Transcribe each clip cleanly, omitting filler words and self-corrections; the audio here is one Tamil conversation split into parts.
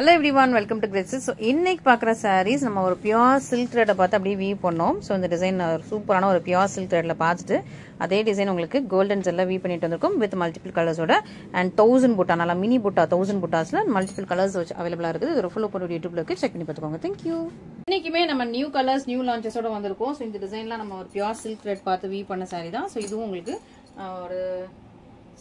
Hello everyone, welcome to Great Silks. So இன்னைக்கு பார்க்குற sarees நம்ம ஒரு பியூர் சில்க் த்ரெட்டை பார்த்து அப்படியே வீவ் பண்ணோம். ஸோ இந்த டிசைன் சூப்பரான ஒரு பியூர் சில்க் த்ரெட்டில் பார்த்துட்டு அதே டிசைன் உங்களுக்கு கோல்டன் ஜெல்ல வீவ் பண்ணிட்டு வந்திருக்கும் வித் மல்டிபிள் கலர்ஸோட அண்ட் 1000 புட்டா நல்லா மினி புட்டா 1000 புட்டாஸில் மல்டிபிள் கலர்ஸ் வச்சு அவைலபிளாக இருக்குது. இது ஒரு ஃபுல் ஓப்பன் யூடியூப்ல இருக்கு, செக் பண்ணி பார்த்துக்கோங்க. தேங்க்யூ. இன்னைக்குமே நம்ம நியூ கலர்ஸ் நியூ லான்ச்சஸோட வந்திருக்கோம். ஸோ இந்த டிசைன்லாம் நம்ம ஒரு பியூர் சில்க் த்ரெட் பார்த்து வீவ் பண்ண saree தான். ஸோ இதுவும் உங்களுக்கு ஒரு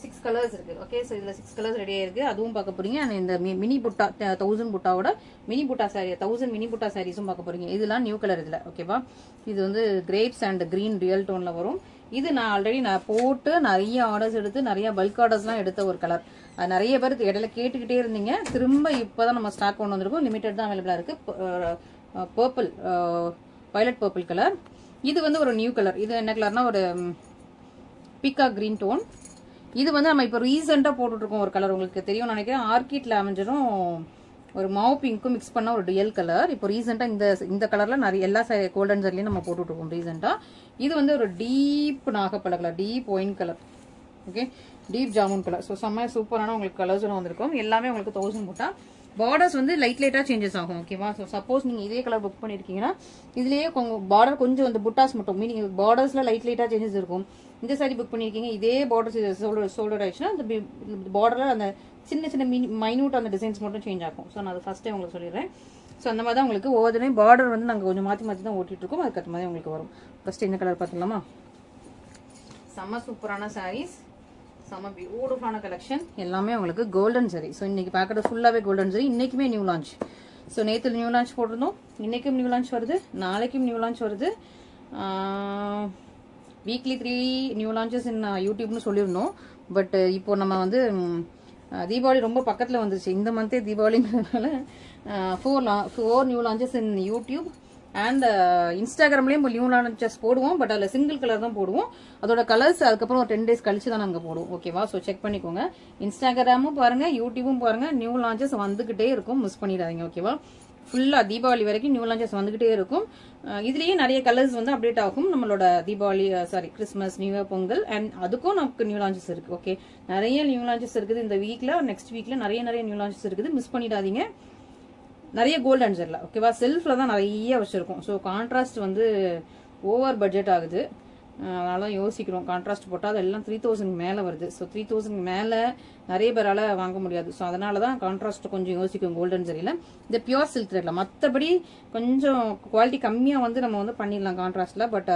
6 கலர்ஸ் இருக்கு. ஓகே, சோ இதுல 6 கலர்ஸ் ரெடியா இருக்கு. அதுவும் பார்க்க போறீங்க. அண்ட் இந்த மினி புட்டா 1000 புட்டாவோட மினி புட்டா சாரி 1000 மினி புட்டா சாரீஸும் பார்க்க போறீங்க. இதெல்லாம் நியூ கலர் இதுல. ஓகேவா, இது வந்து கிரேப்ஸ் அண்ட் கிரீன் ரியல் டோன்ல வரும். இது நான் ஆல்ரெடி போட்டு நிறைய ஆர்டர்ஸ் எடுத்து நிறைய பல்க் ஆர்டர்ஸ்லாம் எடுத்த ஒரு கலர். நிறைய பேர் இடையில கேட்டுக்கிட்டே இருந்தீங்க. திரும்ப இப்பதான் நம்ம ஸ்டாக் கொண்டு வந்திருக்கோம். லிமிடெட் தான் அவைலபிளா இருக்கு. Purple violet purple colour. இது வந்து ஒரு நியூ கலர். இது என்ன கலர்னா ஒரு பீக்கா கிரீன் டோன். இது வந்து நம்ம இப்போ ரீசெண்டாக போட்டுட்டு இருக்கோம் ஒரு கலர், உங்களுக்கு தெரியும் நினைக்கிறேன். ஆர்கிட் லாவெண்டரும் ஒரு மாவு பிங்க்கும் மிக்ஸ் பண்ண ஒரு டுயல் கலர். இப்போ ரீசெண்டாக இந்த கலர்ல நிறைய எல்லா கோல்டன் ஜெர்லையும் நம்ம போட்டுட்டு இருக்கோம் ரீசெண்டாக. இது வந்து ஒரு டீப் நாகப்பழ colour, deep wine colour. Okay, deep jamun colour. So செம்ம சூப்பரான உங்களுக்கு கலர்ஸ் வந்திருக்கும். எல்லாமே உங்களுக்கு 1000 புட்டா. பார்டர்ஸ் வந்து லைட்டா சேஞ்சஸ் ஆகும். ஓகேவா, ஸோ சப்போஸ் நீங்க இதே கலர் புக் பண்ணிருக்கீங்கன்னா இதுலயே பார்டர் கொஞ்சம் வந்து புட்டாஸ் மட்டும் மீனிங் பார்டர்ஸ்ல லைட்டா சேஞ்சஸ் இருக்கும். இந்த சாரி புக் பண்ணிருக்கீங்க, இதே பார்டர்ஸ் ஷோல்டர் ஆயிடுச்சுன்னா அந்த பார்டர்ல அந்த சின்ன சின்ன மைனூட் அந்த டிசைன்ஸ் மட்டும் சேஞ்ச் ஆகும். ஸோ நான் அது ஃபர்ஸ்ட் டைம் உங்களுக்கு சொல்லிடுறேன். ஸோ அந்த மாதிரி தான் உங்களுக்கு ஒவ்வொரு டைம் பார்டர் வந்து நாங்கள் கொஞ்சம் மாற்றி தான் ஓட்டிட்டு இருக்கோம். அதுக்கேற்ற மாதிரி உங்களுக்கு வரும். ஃபர்ஸ்ட் இந்த கலர் பார்த்துக்கலாமா? செம்ம சூப்பரான சாரீஸ், செம்ம பியூட்டிஃபுல்லான கலெக்ஷன். எல்லாமே உங்களுக்கு கோல்டன் ஜரி. ஸோ இன்னைக்கு பார்க்கறது ஃபுல்லாவே கோல்டன் ஜரி. இன்னைக்குமே நியூ லான்ச். ஸோ நேற்று நியூ லான்ச் போட்டிருந்தோம், இன்னைக்கும் நியூ லான்ச் வருது, நாளைக்கும் நியூ லான்ச் வருது. வீக்லி 3 நியூ லான்ச்சஸ் இன் யூடியூப்னு சொல்லியிருந்தோம். பட் இப்போ நம்ம வந்து தீபாவளி ரொம்ப பக்கத்தில் வந்துருச்சு. இந்த மந்தே தீபாவளிங்கிறதுனால 4 new launches in YouTube and இன்ஸ்டாகிராம்லயும் நியூ லான்ச்சஸ் போடுவோம். பட் அதில் சிங்கிள் கலர் தான் போடுவோம். அதோட கலர்ஸ் அதுக்கப்புறம் ஒரு 10 days கழிச்சு தான் நாங்கள் போடுவோம். ஓகேவா, ஸோ செக் பண்ணிக்கோங்க. இன்ஸ்டாகிராமும் பாருங்க, யூடியூபும் பாருங்க. நியூ லான்ச்சஸ் வந்துகிட்டே இருக்கும், மிஸ் பண்ணிடாதீங்க. ஓகேவா, ஃபுல்லா தீபாவளி வரைக்கும் நியூ லான்ச்சஸ் வந்துகிட்டே இருக்கும். இதுலயே நிறைய கலர்ஸ் வந்து அப்டேட் ஆகும். நம்மளோட Deepavali Christmas, new year, Pongal and அதுக்கும் நமக்கு நியூ லான்ச்சஸ் இருக்கு. ஓகே, நிறைய நியூ லான்ச்சஸ் இருக்குது இந்த வீக்ல. நெக்ஸ்ட் வீக்ல நிறைய நியூ லான்ச்சஸ் இருக்குது, மிஸ் பண்ணிடாதீங்க. நிறைய கோல்ட் அண்ட் ஜெர்ல. ஓகேவா, செல்ஃப்ல தான் நிறைய வச்சிருக்கோம். ஸோ கான்ட்ராஸ்ட் வந்து ஓவர் பட்ஜெட் ஆகுது. அதனால யோசிக்கிறோம் கான்ட்ராஸ்ட் போட்டால் அதெல்லாம் 3000 மேலே வருது. ஸோ 3000 மேலே நிறைய பேரால வாங்க முடியாது. ஸோ அதனால தான் கான்ட்ராஸ்ட் கொஞ்சம் யோசிக்கும் கோல்டன் ஜெரியில். இந்த பியூர் சில்க் த்ரெட்ல மற்றபடி கொஞ்சம் குவாலிட்டி கம்மியாக வந்து நம்ம வந்து பண்ணிடலாம் கான்ட்ராஸ்ட்ல. பட்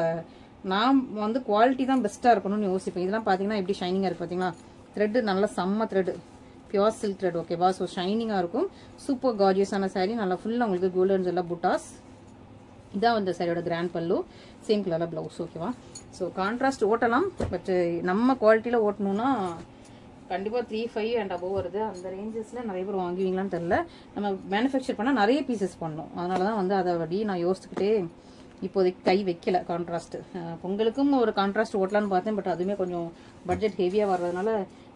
நான் வந்து குவாலிட்டி தான் பெஸ்ட்டாக இருக்கணும்னு யோசிப்பேன். இதெல்லாம் பார்த்தீங்கன்னா எப்படி ஷைனிங்காக இருக்கு பார்த்தீங்களா? த்ரெட் நல்ல செம்ம த்ரெட், பியூர் சில்க் த்ரெட். ஓகேவா, ஸோ ஷைனிங்காக இருக்கும். சூப்பர் கார்ஜியஸான சாரீ. நல்லா ஃபுல்லாக உங்களுக்கு கோல்டன் ஜெல்ல புட்டாஸ். இதான் வந்து சாரியோட கிராண்ட் பல்லு, சேம் கலர்ல பிளவுஸ். ஓகேவா, ஸோ கான்ட்ராஸ்ட் ஓட்டலாம். பட் நம்ம குவாலிட்டியில ஓட்டணும்னா கண்டிப்பா 3,500 அண்ட் அபோவ் வருது. அந்த ரேஞ்சஸ்ல நிறைய பேர் வாங்குவீங்களான்னு தெரியல. நம்ம மேனுஃபேக்சர் பண்ணா நிறைய பீசஸ் பண்ணணும். அதனாலதான் வந்து அதை வடி நான் யோசிச்சுக்கிட்டே இப்போதைக்கு கை வைக்கல. கான்ட்ராஸ்ட் பொங்கலுக்கும் ஒரு கான்ட்ராஸ்ட் ஓட்டலான்னு பார்த்தேன். பட் அதுவுமே கொஞ்சம் பட்ஜெட் ஹெவியா வர்றதுனால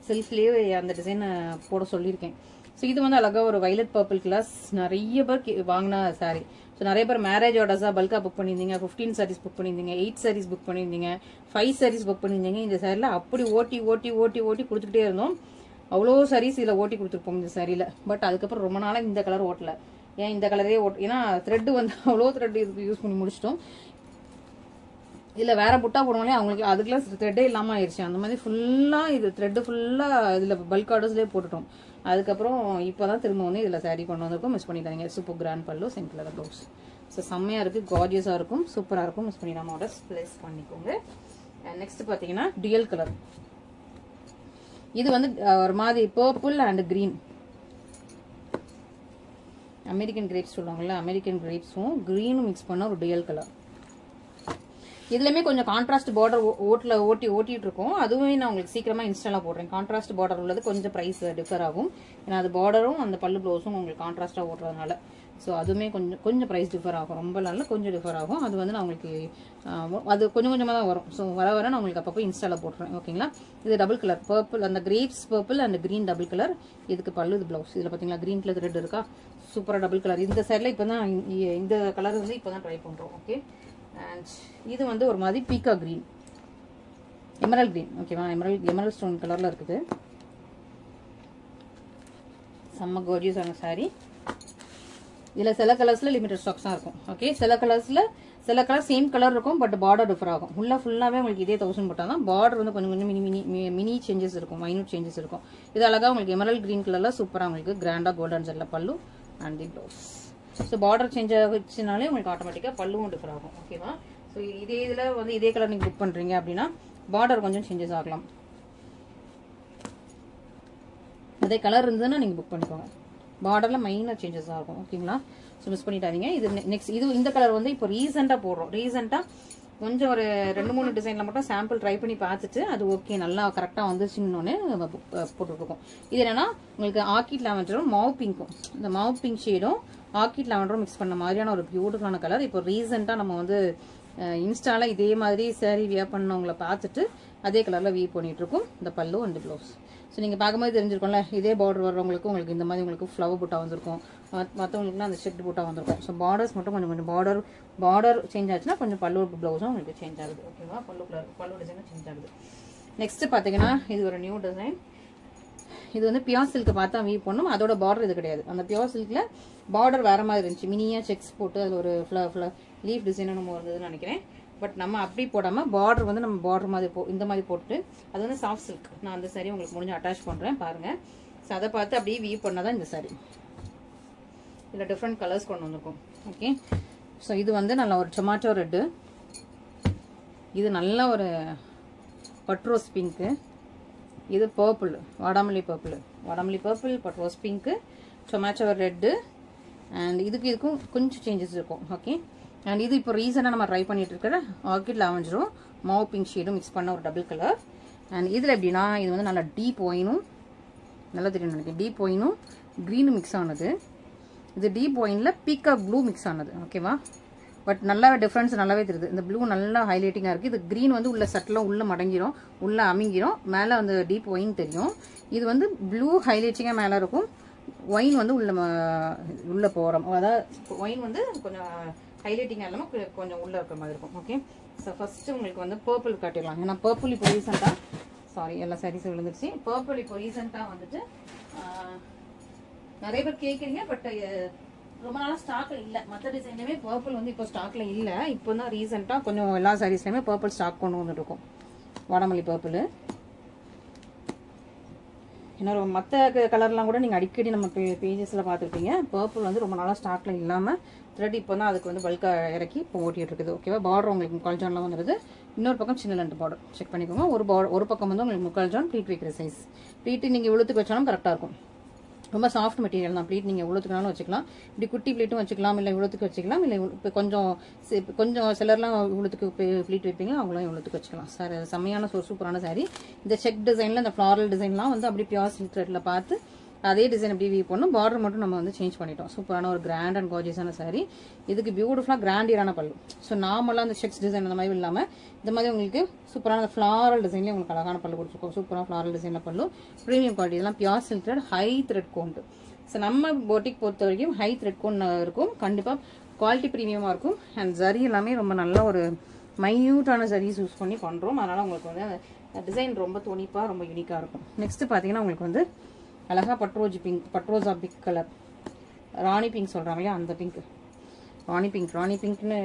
செல்ஃப்லயே அந்த டிசைனை போட சொல்லியிருக்கேன். ஸோ இது வந்து அழகா ஒரு வயலட் பர்பிள் கிளாஸ் நிறைய பேர் வாங்கின சாரி. ஸோ நிறைய பேர் மேரேஜ் ஆர்டர்ஸா பல்கா புக் பண்ணியிருந்தீங்க. 15 சாரீஸ் புக் பண்ணியிருந்தீங்க, 8 சாரீஸ் புக் பண்ணியிருந்தீங்க, 5 சாரீஸ் புக் பண்ணியிருந்தீங்க. இந்த சாரியில் அப்படி ஓட்டி ஓட்டி ஓட்டி ஓட்டி கொடுத்துக்கிட்டே இருந்தோம். அவ்வளோ சாரீஸ் இதில் ஓட்டி கொடுத்துருப்போம் இந்த சாரியில். பட் அதுக்கப்புறம் ரொம்ப நாளாக இந்த கலர் ஓட்டல. ஏன் இந்த கலரே ஏன்னா த்ரெட் வந்து அவ்வளோ த்ரெட் இதுக்கு யூஸ் பண்ணி முடிச்சிட்டோம். இதுல வேற புட்டா போடுவாங்களே அவங்களுக்கு அதுக்கெல்லாம் த்ரெட்டே இல்லாம ஆயிடுச்சு. அந்த மாதிரி ஃபுல்லா இது த்ரெட் ஃபுல்லா இதுல பல்க் ஆர்டர்ஸ்லேயே போட்டுட்டோம். அதுக்கப்புறம் இப்பதான் திரும்ப வந்து இதுல சாரி கொண்டு வந்திருக்கோம், மிஸ் பண்ணிட்டாங்க. சூப்பர் கிராண்ட் பல்லு, சிம்பிள் கலர் ப்ளவுஸ். ஸோ செம்மையா இருக்கு, கார்ஜியஸா இருக்கும், சூப்பரா இருக்கும். மிஸ் பண்ணிடாம ஆர்டர்ஸ் பிளேஸ் பண்ணிக்கோங்க. நெக்ஸ்ட் பாத்தீங்கன்னா டியல் கலர். இது வந்து ஒரு மாதிரி purple and green, American grapes சொல்லுவாங்கல்ல, அமெரிக்கன் கிரேப்ஸும் கிரீனும் மிக்ஸ் பண்ண ஒரு டியல் கலர். இதுலயுமே கொஞ்சம் கான்ட்ராஸ்ட் பார்டர் ஓட்டிட்டு இருக்கோம். அதுவே நான் உங்களுக்கு சீக்கிரமா இன்ஸ்டாலா போடுறேன். கான்ட்ராஸ்ட் பார்டர் உள்ளது கொஞ்சம் பிரைஸ் டிஃபர் ஆகும். ஏன்னா அது பார்டரும் அந்த பல்லு ப்ளவுஸும் உங்களுக்கு கான்ட்ராஸ்டா ஓட்டுறதுனால. ஸோ அதுவுமே கொஞ்சம் பிரைஸ் டிஃபர் ஆகும். ரொம்ப நல்ல கொஞ்சம் டிஃபர் ஆகும். அது வந்து நான் உங்களுக்கு அது கொஞ்சம் கொஞ்சமா தான் வரும். ஸோ வர நான் உங்களுக்கு அப்பப்போ இன்ஸ்டால போட்டுறேன். ஓகேங்களா, இது டபுள் கலர் பர்பிள், அந்த grapes purple and green double colour. இதுக்கு பல்லு, இது பிளவுஸ். இதுல பாத்தீங்களா கிரீன் கலர் த்ரெட் இருக்கா, சூப்பரா டபுள் கலர். இந்த சைட்ல இப்பதான் இந்த கலர் வந்து இப்பதான் ட்ரை பண்றோம். ஓகே, அண்ட் இது வந்து ஒரு மாதிரி பீக்கா கிரீன், எமரல் கிரீன். ஓகேவா, எமரல் ஸ்டோன் கலர்ல இருக்குது. செம்ம கோர்ஜியஸான சாரி. இதில் சில கலர்ஸில் லிமிடெட் ஸ்டாக்ஸ் தான் இருக்கும். ஓகே, சில கலர் சேம் கலர் இருக்கும், பட் பார்டர் டிஃபர் ஆகும். ஃபுல்லாகவே உங்களுக்கு இதே 1000 போட்டால் தான் பார்டர் வந்து கொஞ்சம் மினி சேஞ்சஸ் இருக்கும், மைனூட் சேஞ்சஸ் இருக்கும். இது அழகாக உங்களுக்கு எமரல்ட் கிரீன் கலரில் சூப்பராக உங்களுக்கு கிராண்டாக கோல்டன் ஜெல்ல பல்லு and the blouse. So border change ஆகிடுச்சுனாலே உங்களுக்கு ஆட்டோமேட்டிக்காக பல்லுவும் டிஃபர் ஆகும். ஓகேவா? ஸோ இதே இதில் வந்து இதே கலர் நீங்கள் புக் பண்ணுறீங்க அப்படின்னா பார்டர் கொஞ்சம் சேஞ்சஸ் ஆகலாம். அதே கலர் இருந்ததுன்னா நீங்கள் புக் பண்ணிக்கோங்க. பார்டரில் மைனர் சேஞ்சஸ் ஆகும். ஓகேங்களா? ஸோ மிஸ் பண்ணிட்டாதீங்க. இது நெக்ஸ்ட் இந்த கலர் வந்து இப்போ ரீசெண்டாக போடுறோம். ரீசெண்டாக கொஞ்சம் ஒரு 2-3 டிசைனில் மட்டும் சாம்பிள் ட்ரை பண்ணி பார்த்துட்டு அது ஓகே நல்லா கரெக்டாக வந்துச்சுன்னு போட்டுருக்கோம். இது என்னன்னா உங்களுக்கு ஆர்கிட் லாவெண்டரும் மாவ் பிங்க்கும், இந்த மாவ் பிங்க் ஷேடும் ஆர்கிட் லாவெண்டரும் மிக்ஸ் பண்ண மாதிரியான ஒரு பியூட்டிஃபுல்லான கலர். இப்போ ரீசெண்டாக நம்ம வந்து இன்ஸ்டாவில் இதே மாதிரி சாரீ வியர் பண்ணவங்களை பார்த்துட்டு அதே கலரில் வியர் பண்ணிட்டு இருக்கோம். இந்த பல்லு அண்ட் ப்ளவுஸ். ஸோ நீங்கள் பார்க்கும்போது தெரிஞ்சிருக்கோம்ல, இதே பார்டர் வர்றவங்களுக்கு உங்களுக்கு இந்த மாதிரி உங்களுக்கு ஃப்ளவர் பூட்டா வந்திருக்கும், மற்றவங்களுக்குலாம் அந்த ஷெட் பூட்டா வந்திருக்கும். ஸோ பார்டர்ஸ் மட்டும் கொஞ்சம் பார்டர் சேஞ்ச் ஆச்சுன்னா கொஞ்சம் பல்லு ப்ளவுஸும் உங்களுக்கு சேஞ்ச் ஆகுது. ஓகேவா? பல்லு டிசைனும் சேஞ்ச் ஆகுது. நெக்ஸ்ட் பார்த்தீங்கன்னா இது ஒரு நியூ டிசைன். இது வந்து பியோர் சில்க் பார்த்தா வீவ் பண்ணும். அதோட பார்டர் இது கிடையாது. அந்த பியோர் சில்க்ல பார்டர் வேற மாதிரி இருந்துச்சு, மினியா செக்ஸ் போட்டு அதில் ஒரு லீஃப் டிசைன் நம்ம வந்ததுன்னு நினைக்கிறேன். பட் நம்ம அப்படி போடாமல் பார்டர் வந்து நம்ம பார்டர் மாதிரி இந்த மாதிரி போட்டு அது வந்து சாஃப்ட் சில்க். நான் அந்த சாரி உங்களுக்கு முடிஞ்சு அட்டாச் பண்ணுறேன் பாருங்க. ஸோ அதை பார்த்து அப்படியே வீவ் பண்ணாதான் இந்த சாரி. இதில் டிஃப்ரெண்ட் கலர்ஸ் கொண்டு வந்திருக்கும். ஓகே, ஸோ இது வந்து நல்ல ஒரு டொமாட்டோ ரெட்டு, இது நல்ல ஒரு பட்ரோஸ் பிங்க்கு, இது பர்பிள் வாடாமல்லி பர்பிள் பட்ரோஸ் பிங்க்கு, டொமாட்டோ ரெட்டு அண்ட் இதுக்கும் கொஞ்சம் சேஞ்சஸ் இருக்கும். ஓகே, அண்ட் இது இப்போ ரீசெண்டாக நம்ம ட்ரை பண்ணிட்டு இருக்கிற ஆர்கிட் லாவெண்டரும் மாவ் பிங்க் ஷேடும் மிக்ஸ் பண்ண ஒரு டபுள் கலர். அண்ட் இதில் எப்படின்னா இது வந்து நல்லா டீப் ஒயினும், நல்லா தெரியும் நினைக்கிறேன், டீப் ஒயினும் க்ரீனும் மிக்ஸ் ஆனது. இது டீப் ஒயினில் பீகாக் ப்ளூ மிக்ஸ் ஆனது. ஓகேவா? பட் நல்லா டிஃப்ரென்ஸ் நல்லாவே தெரியுது. இந்த ப்ளூ நல்லா ஹைலைட்டிங்காக இருக்குது. இது க்ரீன் வந்து உள்ள சட்டில் உள்ள மடங்கிரும், உள்ள அமிங்கிரும், மேலே வந்து டீப் ஒயின் தெரியும். இது வந்து ப்ளூ ஹைலைட்டிங்காக மேலே இருக்கும், ஒயின் வந்து உள்ள போகிறோம். அதாவது ஒயின் வந்து கொஞ்சம் ஹைலைட்டிங்காக இல்லாமல் கொஞ்சம் உள்ளே இருக்கிற மாதிரி இருக்கும். ஓகே, ஸோ ஃபஸ்ட்டு உங்களுக்கு வந்து பர்பிள் காட்டிடலாம். ஏன்னா பர்பிள் இப்போ ரீசெண்டாக, சாரி எல்லா சாரீஸும் விழுந்துருச்சு. பர்பிள் இப்போ ரீசெண்டாக வந்துட்டு நிறைய பேர் கேட்குறீங்க, பட் ரொம்ப நாளாக ஸ்டாக்கில் இல்லை. மற்ற டிசைன்லேயுமே பர்பிள் வந்து இப்போ ஸ்டாக்கில் இல்லை. இப்போ தான் ரீசெண்டாக கொஞ்சம் எல்லா சாரீஸ்லையுமே பர்பிள் ஸ்டாக் கொண்டு வந்துட்டு இருக்கோம். வாடாமல்லி பர்பிள். இன்னொரு மற்ற கலர்லாம் கூட நீங்கள் அடிக்கடி நம்ம பேஜஸில் பார்த்துருப்பீங்க. பர்பிள் வந்து ரொம்ப நாளாக ஸ்டாக்கில் இல்லாமல் த்ரெட் இப்போ தான் அதுக்கு வந்து பல்காக இறக்கி இப்போ ஓட்டிகிட்டு இருக்குது. ஓகேவா? பார்டர் உங்களுக்கு முக்கால் ஜான்லாம் வந்துடுது. இன்னொரு பக்கம் சின்ன லென்த் பார்டர் செக் பண்ணிக்கோங்க. ஒரு பக்கம் வந்து உங்களுக்கு முக்கால் ஜான் ப்ளீட் வைக்கிற சைஸ். ப்ளீட்டு நீங்கள் இவ்வளோத்துக்கு வச்சாலும் கரெக்டாக இருக்கும். ரொம்ப சாஃப்ட் மெட்டீரியல் தான். ப்ளீட் நீங்கள் இவ்வளோத்துக்குனாலும் வச்சுக்கலாம், இப்படி குட்டி ப்ளீட்டும் வச்சுக்கலாம், இல்லை இவ்வளோத்துக்கு வச்சுக்கலாம், இல்லை இப்போ கொஞ்சம் சிலர்லாம் இவ்வளோத்துக்கு ப்ளீட் வைப்பீங்க, அவங்களும் இவ்வளோத்துக்கு வச்சுக்கலாம். சார் செம்மையான சூப்பரான சாரி. இந்த செக் டிசைனில் இந்த ஃப்ளாரல் டிசைன்லாம் வந்து அப்படி பியோர் சில்க் த்ரெட்டில் பார்த்து அதே டிசைன் எப்படி வீவ் பண்ணணும். பார்டர் மட்டும் நம்ம வந்து சேஞ்ச் பண்ணிட்டோம். சூப்பரான ஒரு கிராண்ட் அண்ட் கார்ஜியஸான சாரி. இதுக்கு பியூட்டிஃபுல்லாக கிராண்டியரான பல்லு. ஸோ நார்மலாக அந்த செக்ஸ் டிசைன் அந்த மாதிரி இல்லாமல் இந்த மாதிரி உங்களுக்கு சூப்பரான ஃப்ளாரல் டிசைன்லேயே உங்களுக்கு அழகான பல்லு கொடுத்துருக்கோம். சூப்பரான ஃப்ளாரல் டிசைனில் பல்லு, ப்ரீமியம் குவாலிட்டி. இதெல்லாம் pure silk thread, high thread count. So நம்ம போட்டிக் பொறுத்த வரைக்கும் ஹை த்ரெட் கோண்ட் இருக்கும். கண்டிப்பாக குவாலிட்டி ப்ரீமியமாக இருக்கும். அண்ட் ஜரி எல்லாமே ரொம்ப நல்ல ஒரு மைன்யூட்டான ஜரிஸ் யூஸ் பண்ணி பண்ணுறோம். அதனால் உங்களுக்கு வந்து டிசைன் ரொம்ப துணிப்பாக ரொம்ப யூனிக்காக இருக்கும். நெக்ஸ்ட்டு பார்த்தீங்கன்னா உங்களுக்கு வந்து அழகா பட்ரோஸா பிங்க் கலர், ராணி பிங்க் சொல்கிறாங்க இல்லையா, அந்த பிங்க், ராணி பிங்க்னு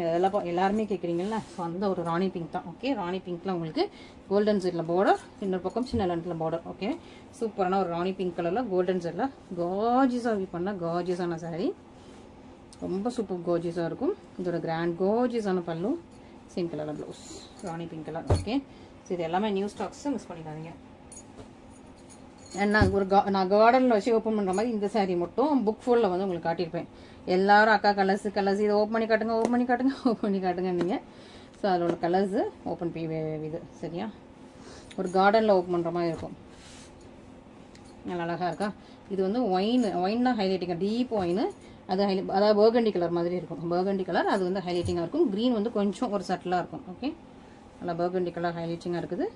எல்லாருமே கேட்குறீங்கல்ல, ஸோ அந்த ஒரு ராணி பிங்க் தான். ஓகே, ராணி பிங்க்ல உங்களுக்கு கோல்டன் ஜெட்டில் பார்டர், இன்னொரு பக்கம் சின்ன லென்த்தில் பார்டர். ஓகே, சூப்பரான ஒரு ராணி பிங்க் கலரில் கோல்டன் ஜெட்டில் கார்ஜியஸாக வியூ பண்ண கார்ஜியஸான சாரீ. ரொம்ப சூப்பர் கார்ஜியஸாக இருக்கும். இதோட கிராண்ட் கார்ஜியஸான பல்லு, சேம் கலரில் ப்ளவுஸ், ராணி பிங்க் கலர். ஓகே, ஸோ இது எல்லாமே நியூ ஸ்டாக்ஸ், மிஸ் பண்ணிடாதீங்க. நான் கார்டனில் வச்சு ஓப்பன் பண்ணுற மாதிரி இந்த சாரீ மட்டும் புக் ஃபோல்டில் வந்து உங்களுக்கு காட்டியிருப்பேன். எல்லாரும் அக்கா கலர்ஸ் இதை ஓப்பன் பண்ணி காட்டுங்க நீங்கள். ஸோ அதோட கலர்ஸு ஓப்பன் இது சரியா, ஒரு கார்டனில் ஓப்பன் பண்ணுற மாதிரி இருக்கும். நல்லா அழகாக இருக்கா. இது வந்து ஒயின் தான் ஹைலைட்டிங்காக, டீப் ஒயின். அதாவது பர்கண்டி கலர் மாதிரி இருக்கும். பர்கண்டி கலர் அது வந்து ஹைலைட்டிங்காக இருக்கும். க்ரீன் வந்து கொஞ்சம் ஒரு சட்டிலாக இருக்கும். ஓகே, நல்லா பர்கண்டி கலர் ஹைலைட்டிங்காக இருக்குது.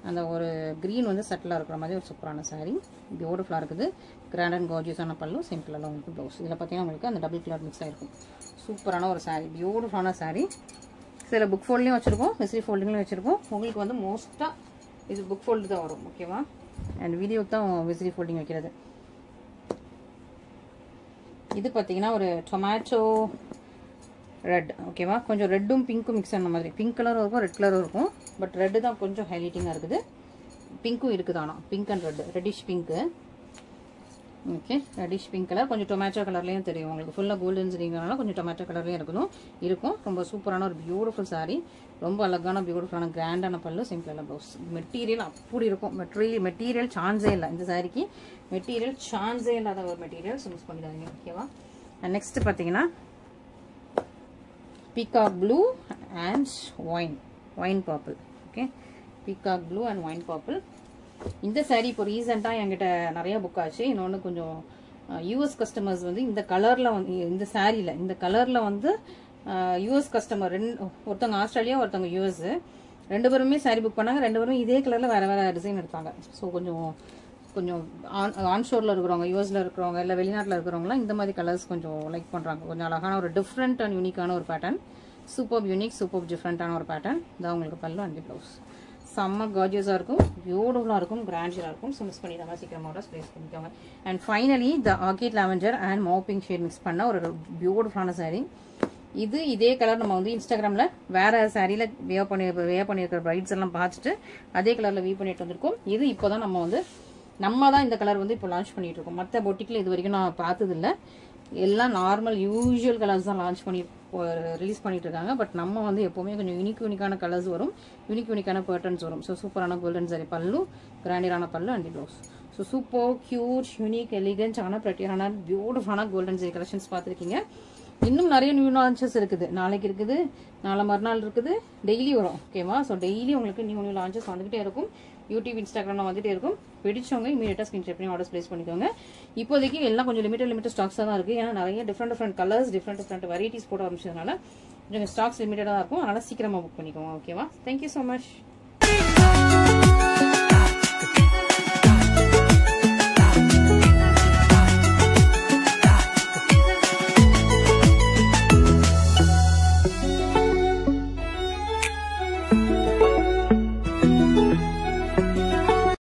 அந்த ஒரு க்ரீன் வந்து சட்டிலாக இருக்கிற மாதிரி ஒரு சூப்பரான சாரீ, பியூட்டிஃபுல்லாக இருக்குது. கிராண்ட் அண்ட் கார்ஜியஸான பல்லு, சேம் கலரில் உங்களுக்கு ப்ளவுஸ். இதில் பார்த்தீங்கன்னா உங்களுக்கு அந்த டபுள் கலர் மிக்ஸ் ஆகிருக்கும். சூப்பரான ஒரு சாரீ, பியூட்டிஃபுல்லான சாரீ. சில புக் ஃபோல்ட்லேயும் வச்சுருக்கோம், விசிறி ஃபோல்டிங்லேயும் வச்சுருக்கோம். உங்களுக்கு வந்து மோஸ்ட்டாக இது புக் ஃபோல்டு தான் வரும். ஓகேவா? அண்ட் வீடியோக்கு தான் விசிறி ஃபோல்டிங் வைக்கிறது. இது பார்த்தீங்கன்னா ஒரு டொமேட்டோ ரெட், ஓகேவா? கொஞ்சம் ரெட்டும் பிங்க்கும் மிக்ஸ் ஆன மாதிரி. பிங்க் கலரும் இருக்கும், ரெட் கலரும் இருக்கும். பட் ரெட்டு தான் கொஞ்சம் ஹைலைட்டிங்காக இருக்குது. பிங்க்கும் இருக்குது, ஆனால் pink and red, reddish pink. Okay, reddish pink colour, கொஞ்சம் டொமேட்டோ கலர்லேயும் தெரியும் உங்களுக்கு. ஃபுல்லாக கோல்டன் சரிங்கனால கொஞ்சம் டொமேட்டோ கலர்லேயும் இருக்கும். ரொம்ப சூப்பரான ஒரு பியூட்டிஃபுல் சாரீ. ரொம்ப அழகான பியூட்டிஃபுல்லான கிராண்டான பல்லு, சிம்பிளான ப்ளவுஸ். மெட்டீரியல் அப்படி இருக்கும். மெட்டீரியல் சான்ஸே இல்லை இந்த சாரிக்கு. மெட்டீரியல் சான்ஸே இல்லாத ஒரு மெட்டீரியல். யூஸ் பண்ணிடாதீங்க, ஓகேவா? அண்ட் நெக்ஸ்ட் பார்த்தீங்கன்னா peacock blue and wine purple. Okay, peacock blue and wine purple. இந்த சாரி இப்போ ரீசெண்டாக என்கிட்ட நிறைய புக் ஆச்சு. இன்னொன்று கொஞ்சம் யூஎஸ் கஸ்டமர்ஸ் வந்து இந்த கலரில் வந்து இந்த சாரியில் இந்த கலரில் வந்து யூஎஸ் கஸ்டமர் ஒருத்தவங்க ஆஸ்திரேலியா, ஒருத்தவங்க யூஎஸ், 2 பேருமே சாரி புக் பண்ணாங்க. 2 பேருமே இதே கலரில் வேறு வேறு டிசைன் எடுத்தாங்க. ஸோ கொஞ்சம் ஆன்ஷோரில் இருக்கிறவங்க, யூஎஸில் இருக்கிறவங்க, இல்லை வெளிநாட்டில் இருக்கிறவங்களாம் இந்த மாதிரி கலர்ஸ் கொஞ்சம் லைக் பண்ணுறாங்க. கொஞ்சம் அழகான ஒரு டிஃப்ரெண்ட் அண்ட் யூனிக்கான ஒரு பேட்டர்ன். சூப்பர் யூனிக், சூப்பர் டிஃப்ரெண்ட்டான ஒரு பேட்டர்ன். இதான் உங்களுக்கு பல்லு அண்ட் ப்ளவுஸ். செம்ம கார்ஜியஸாக இருக்கும், பியூட்டிஃபுல்லாக இருக்கும், கிராண்டியராக இருக்கும். ஸோ மிஸ் பண்ணிடாம சீக்கிரமாக ஆர்டர் ப்ளேஸ் பண்ணிக்கோங்க. And finally the orchid lavender and mopping shade mix பண்ண ஒரு பியூட்டிஃபுல்லான சாரீ. இதே கலர் நம்ம வந்து இன்ஸ்டாகிராமில் வேறு சாரியில் வேவ் பண்ணியிருக்கிற பிரைட்ஸ் எல்லாம் பார்த்துட்டு அதே கலரில் வீவ் பண்ணிட்டு வந்திருக்கோம். இது இப்போ தான் நம்ம தான் இந்த கலர் வந்து இப்போ லான்ச் பண்ணிட்டு இருக்கோம். மற்ற பொட்டிக்கில் இது வரைக்கும் நான் பார்த்ததில்ல. எல்லாம் நார்மல் யூஸ்வல் கலர்ஸ் தான் லான்ச் பண்ணி ரிலீஸ் பண்ணிட்டு இருக்காங்க. பட் நம்ம வந்து எப்போவுமே கொஞ்சம் யூனிக்கான கலர்ஸ் வரும், யூனிக்கான பேட்டர்ன்ஸ் வரும். ஸோ சூப்பரான கோல்டன் சாரி பல்லு, கிராண்டியரான பல்லு and blouse. So super cute, unique, elegant ஆன பிரெட்டியரான பியூட்டிஃபுல்லான கோல்டன் சாரி கலெக்ஷன்ஸ் பார்த்துருக்கீங்க. இன்னும் நிறைய நியூ லான்ச்சஸ் இருக்குது. நாளைக்கு இருக்குது, நாளை மறுநாள் இருக்குது, டெய்லி வரும், ஓகேவா? ஸோ டெய்லி உங்களுக்கு நியூ லான்ச்சஸ் வந்துகிட்டே இருக்கும். யூடியூப், இன்ஸ்டாகிராமில் வந்துட்டே இருக்கும். பிடிச்சவங்க இமீடியட்டாக ஸ்கிரீன்ஷாட் பண்ணி ஆர்டர்ஸ் ப்ளேஸ் பண்ணிக்கோங்க. இப்போதைக்கு எல்லாம் கொஞ்சம் லிமிட்டட் ஸ்டாக்ஸாக தான் இருக்குது. ஏன்னா நிறைய டிஃப்ரெண்ட் கலர்ஸ், டிஃப்ரெண்ட் வெரைட்டிஸ் போட ஆரம்பிச்சதுனால கொஞ்சம் ஸ்டாக்ஸ் லிமிட்டடாக தான் இருக்கும். அதனால் சீக்கிரமாக புக் பண்ணிக்கோங்க, ஓகேவா? Thank you so much.